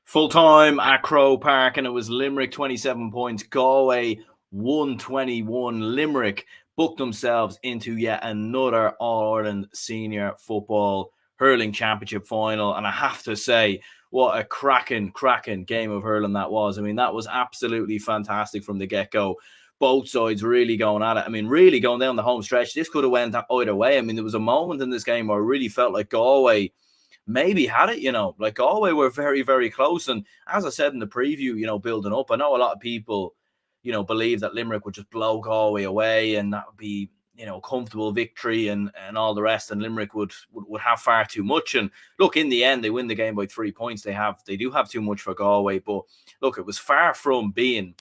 Full time at Croke Park, and it was Limerick 27 points, Galway 121. Limerick booked themselves into yet another All Ireland Senior Football Hurling Championship final. And I have to say, what a cracking game of hurling that was. I mean, that was absolutely fantastic from the get go. Both sides really going at it. I mean, really going down the home stretch. This could have went either way. I mean, there was a moment in this game where I really felt like Galway maybe had it, like Galway were very, very close. And as I said in the preview, building up, I know a lot of people, believe that Limerick would just blow Galway away and that would be, a comfortable victory and all the rest. And Limerick would have far too much. And look, in the end, they win the game by 3 points. They do have too much for Galway. But look, it was far from being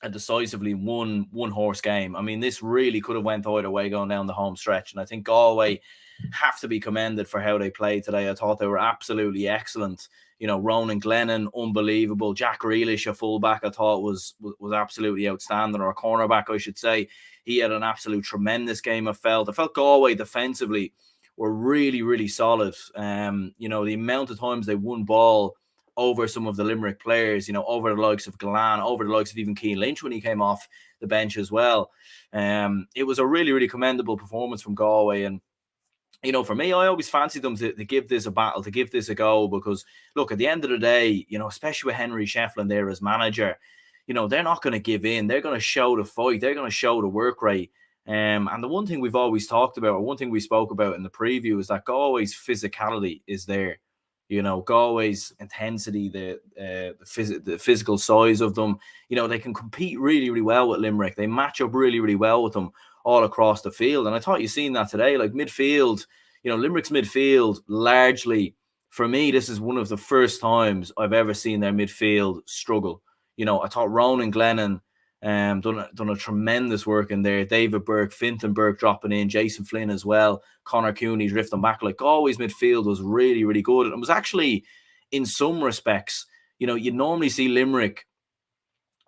a decisively one horse game. I mean, this really could have went either way going down the home stretch. And I think Galway have to be commended for how they played today. I thought they were absolutely excellent. Ronan Glennon, unbelievable. Jack Grealish, a fullback, I thought was absolutely outstanding, or a cornerback, I should say. He had an absolute tremendous game, I felt Galway defensively were really, really solid. The amount of times they won ball over some of the Limerick players, over the likes of Galan, over the likes of even Cian Lynch when he came off the bench as well. It was a really, really commendable performance from Galway. And for me, I always fancied them to give this a battle, to give this a go, because, look, at the end of the day, especially with Henry Shefflin there as manager, they're not going to give in. They're going to show the fight. They're going to show the work rate. And the one thing we've always talked about, or one thing we spoke about in the preview, is that Galway's physicality is there. Galway's intensity, the physical size of them, they can compete really, really well with Limerick. They match up really, really well with them all across the field. And I thought you've seen that today, like midfield, Limerick's midfield, largely, for me, this is one of the first times I've ever seen their midfield struggle. I thought Ronan Glennon done a tremendous work in there. David Burke, Fintan Burke dropping in, Jason Flynn as well, Conor Cooney drifting back. Like, always midfield was really, really good. And it was actually, in some respects, you normally see Limerick,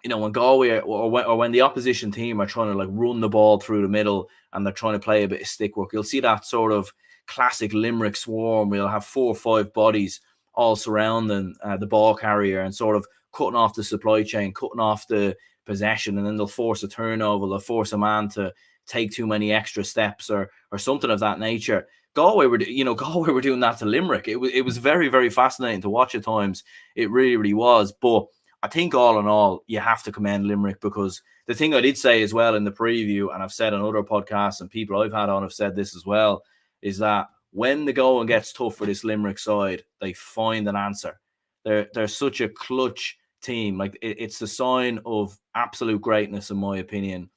when Galway or when the opposition team are trying to like run the ball through the middle and they're trying to play a bit of stick work, you'll see that sort of classic Limerick swarm. We'll have 4 or 5 bodies all surrounding the ball carrier and sort of cutting off the supply chain, cutting off the possession, and then they'll force a turnover, they'll force a man to take too many extra steps or something of that nature. Galway were doing that to Limerick. It was very, very fascinating to watch at times. It really, really was. But I think all in all, you have to commend Limerick, because the thing I did say as well in the preview, and I've said on other podcasts and people I've had on have said this as well, is that when the going gets tough for this Limerick side, they find an answer. They're such a clutch team. Like, it's the sign of absolute greatness, in my opinion.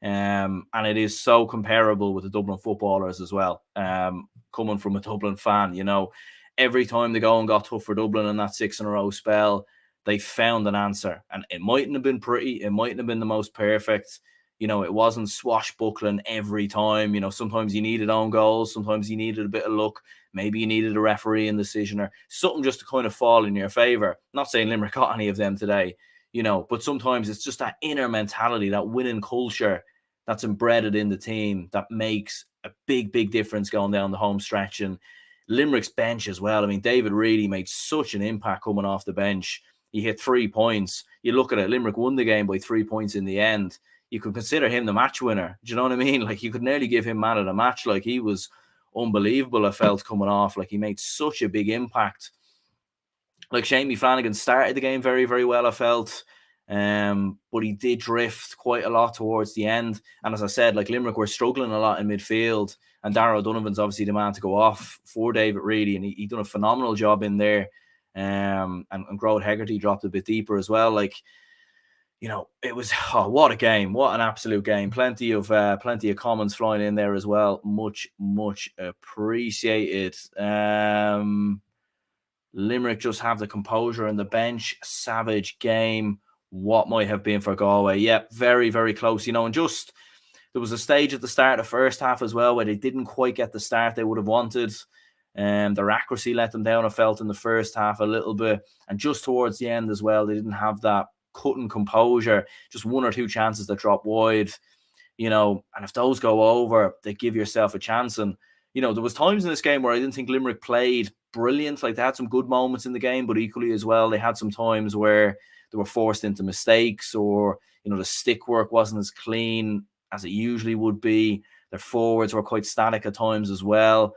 And it is so comparable with the Dublin footballers as well. Coming from a Dublin fan, every time the going got tough for Dublin in that 6 in a row spell, they found an answer. And it mightn't have been pretty. It mightn't have been the most perfect. It wasn't swashbuckling every time. Sometimes you needed own goals. Sometimes you needed a bit of luck. Maybe you needed a referee decision or something just to kind of fall in your favour. Not saying Limerick got any of them today, but sometimes it's just that inner mentality, that winning culture that's embedded in the team that makes a big, big difference going down the home stretch. And Limerick's bench as well. I mean, David Reedy made such an impact coming off the bench. He hit 3 points. You look at it, Limerick won the game by 3 points in the end. You could consider him the match winner. Do you know what I mean? Like, you could nearly give him man of the match. Like, he was unbelievable, I felt, coming off. Like, he made such a big impact. Like, Shamey Flanagan started the game very, very well, I felt. But he did drift quite a lot towards the end. And as I said, like, Limerick were struggling a lot in midfield. And Darragh O'Donovan's obviously the man to go off for David Reedy. And he done a phenomenal job in there. And Grode Hegarty dropped a bit deeper as well. Like, it was, what a game. What an absolute game. Plenty of comments flying in there as well. Much, much appreciated. Limerick just have the composure on the bench. Savage game. What might have been for Galway. Yeah, very, very close. And just, there was a stage at the start of the first half as well where they didn't quite get the start they would have wanted. Their accuracy let them down, I felt, in the first half a little bit. And just towards the end as well, they didn't have that cutting composure. Just 1 or 2 chances that drop wide, and if those go over, they give yourself a chance. And, there was times in this game where I didn't think Limerick played brilliant. Like, they had some good moments in the game, but equally as well, they had some times where they were forced into mistakes, or, the stick work wasn't as clean as it usually would be. Their forwards were quite static at times as well.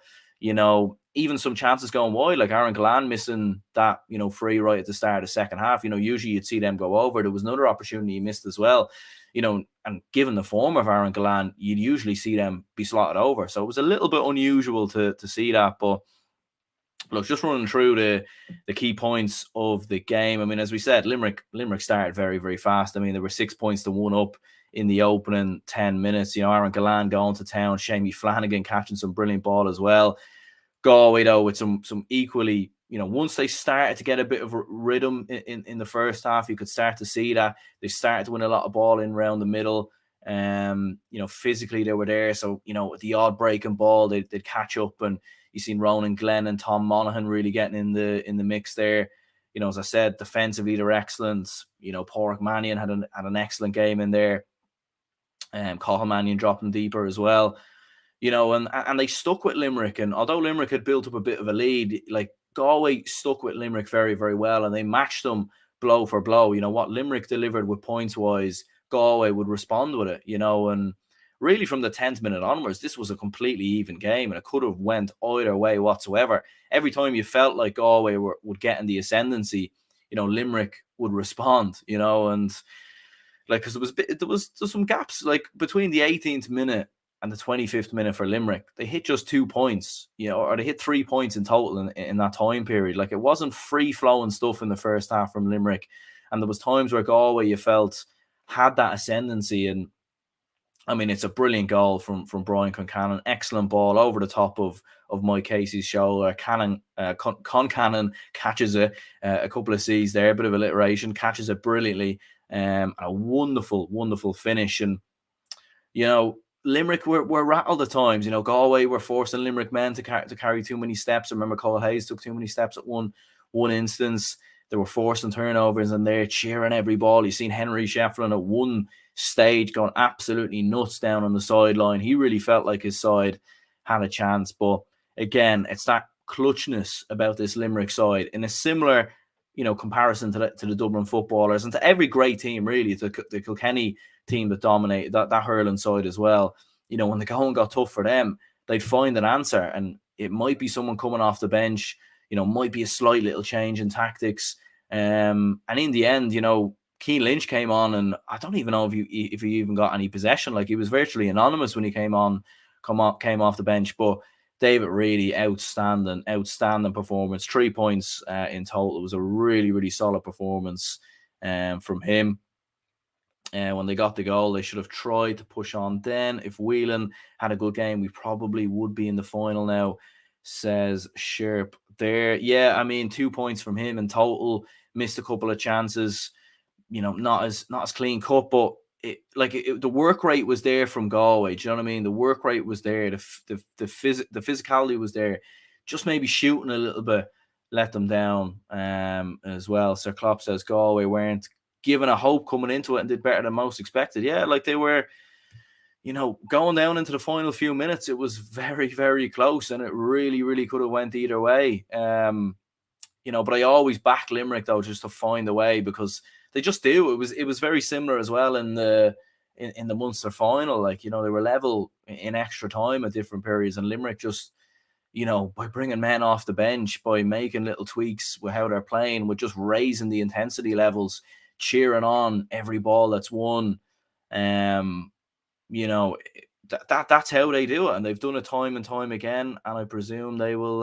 Even some chances going wide, like Aaron Gallan missing that, free right at the start of the second half. Usually you'd see them go over. There was another opportunity he missed as well. And given the form of Aaron Gallan, you'd usually see them be slotted over. So it was a little bit unusual to see that. But look, just running through the key points of the game. I mean, as we said, Limerick started very, very fast. I mean, there were 6 points to 1 up in the opening 10 minutes. Aaron Gallan going to town, Shamey Flanagan catching some brilliant ball as well. Galway, though, with some equally, once they started to get a bit of a rhythm in the first half, you could start to see that they started to win a lot of ball in around the middle. Physically they were there. So, the odd breaking ball, they'd catch up, and you seen Ronan Glenn and Tom Monaghan really getting in the mix there. As I said, defensively they're excellent. Pádraig Mannion had an excellent game in there. Cathal Mannion dropping deeper as well. And they stuck with Limerick. And although Limerick had built up a bit of a lead, like, Galway stuck with Limerick very, very well, and they matched them blow for blow. What Limerick delivered with points-wise, Galway would respond with it, and really from the 10th minute onwards, this was a completely even game, and it could have went either way whatsoever. Every time you felt like Galway would get in the ascendancy, Limerick would respond, and like, because there was some gaps, like, between the 18th minute and the 25th minute for Limerick. They hit just 2 points, or they hit 3 points in total in that time period. Like, it wasn't free-flowing stuff in the first half from Limerick. And there was times where Galway, you felt, had that ascendancy. And, I mean, it's a brilliant goal from Brian Concannon. Excellent ball over the top of Mike Casey's shoulder. Concannon catches it, a couple of C's there, a bit of alliteration, catches it brilliantly. A wonderful, wonderful finish. And, Limerick were rattled at times. Galway were forcing Limerick men to carry too many steps. I remember Cole Hayes took too many steps at one instance. They were forcing turnovers, and they're cheering every ball. You've seen Henry Shefflin at one stage going absolutely nuts down on the sideline. He really felt like his side had a chance. But again, it's that clutchness about this Limerick side in a similar, comparison to the Dublin footballers and to every great team, really, the Kilkenny team that dominated that hurling side as well. When the going got tough for them, they'd find an answer, and it might be someone coming off the bench, might be a slight little change in tactics. And in the end, Keane Lynch came on, and I don't even know if he even got any possession. Like, he was virtually anonymous when he came off the bench. But David Reedy, outstanding performance. 3 points in total. It was a really, really solid performance from him. When they got the goal, they should have tried to push on then. If Whelan had a good game, we probably would be in the final now, says Sherp there. Yeah, I mean, 2 points from him in total. Missed a couple of chances, not as clean cut, but the work rate was there from Galway. Do you know what I mean? The work rate was there. The physicality was there. Just maybe shooting a little bit let them down as well. Sir Klopp says Galway weren't given a hope coming into it and did better than most expected. Yeah, like, they were, going down into the final few minutes, it was very, very close, and it really, really could have went either way. But I always back Limerick, though, just to find a way, because they just do. It was very similar as well in the Munster final. Like, they were level in extra time at different periods, and Limerick just, by bringing men off the bench, by making little tweaks with how they're playing, with just raising the intensity levels, cheering on every ball that's won. That's how they do it, and they've done it time and time again. And I presume they will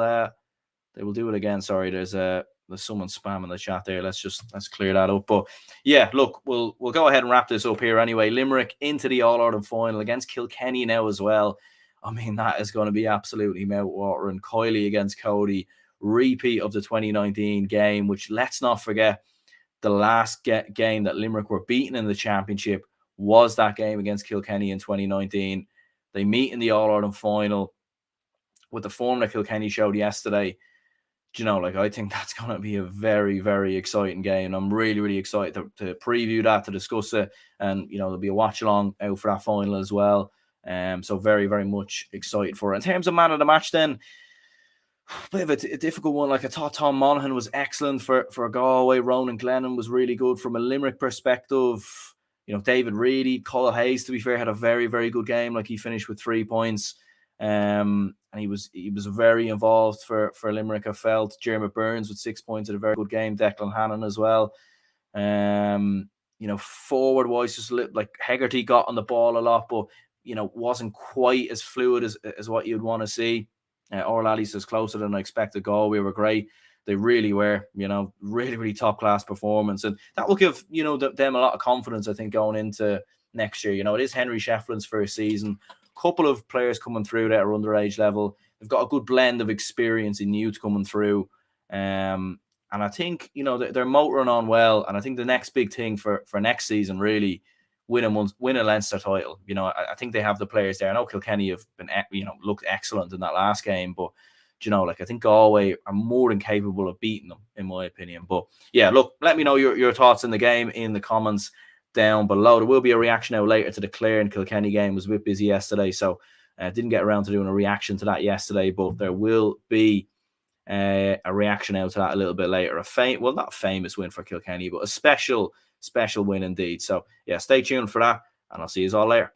do it again. Sorry, there's someone spamming the chat there. Let's clear that up. But yeah, look, we'll go ahead and wrap this up here anyway. Limerick into the All-Ireland final against Kilkenny now as well. I mean, that is going to be absolutely mouth-watering. Kiley against Cody, repeat of the 2019 game, which, let's not forget, the last game that Limerick were beaten in the championship was that game against Kilkenny in 2019. They meet in the All-Ireland final. With the form that Kilkenny showed yesterday, I think that's going to be a very, very exciting game. I'm really, really excited to preview that, to discuss it. And, there'll be a watch-along out for that final as well. So very, very much excited for it. In terms of man of the match then, bit of a difficult one. Like, I thought Tom Monaghan was excellent for Galway. Ronan Glennon was really good from a Limerick perspective. David Reedy, Cole Hayes, to be fair, had a very, very good game. Like, he finished with 3 points. And he was very involved for Limerick, I felt. Jeremy Burns with 6 points had a very good game. Declan Hannon as well. Forward wise, just like Hegarty got on the ball a lot, but wasn't quite as fluid as what you'd want to see. Orlally says closer than I expected. Galway were great. They really were, really, really top class performance, and that will give them a lot of confidence, I think, going into next year. It is Henry Shefflin's first season. Couple of players coming through that are underage level. They've got a good blend of experience in youth coming through. And I think, they're motoring on well. And I think the next big thing for next season, really, win a Leinster title. I think they have the players there. I know Kilkenny have been, looked excellent in that last game, but I think Galway are more than capable of beating them, in my opinion. But yeah, look, let me know your thoughts on the game in the comments down below. There will be a reaction out later to the Clare and Kilkenny game. Was a bit busy yesterday, so I didn't get around to doing a reaction to that yesterday, but there will be a reaction out to that a little bit later. Not a famous win for Kilkenny, but a special win indeed. So yeah, stay tuned for that, and I'll see you all later.